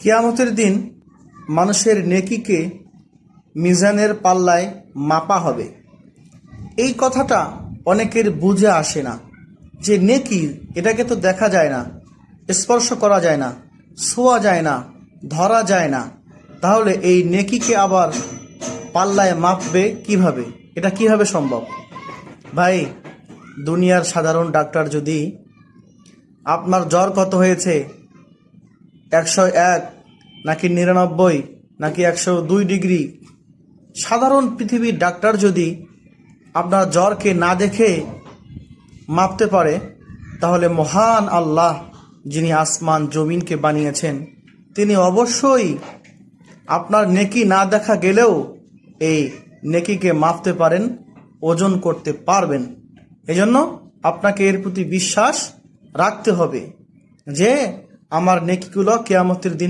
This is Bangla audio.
কিয়ামতের দিন মানুষের নেকিকে মিজানের পাল্লায় মাপা হবে। এই কথাটা অনেকের বুঝে আসে না যে নেকি এটাকে তো দেখা যায় না, স্পর্শ করা যায় না, ছোঁয়া যায় না, ধরা যায় না। তাহলে এই নেকিকে আবার পাল্লায় মাপবে কিভাবে? এটা কিভাবে সম্ভব? ভাই, দুনিয়ার সাধারণ ডাক্তার যদি আপনার জ্বর কত হয়েছে, 101 নাকি 99 নাকি 102 ডিগ্রি, সাধারণ পৃথিবীর ডাক্তার যদি আপনার জ্বরকে না দেখে মাপতে পারে, তাহলে মহান আল্লাহ যিনি আসমান জমিনকে বানিয়েছেন তিনি অবশ্যই আপনার নেকি না দেখা গেলেও এই নেকিকে মাপতে পারেন, ওজন করতে পারবেন। এজন্য আপনাকে এর প্রতি বিশ্বাস রাখতে হবে যে আমার নেকিগুলো কিয়ামতের দিন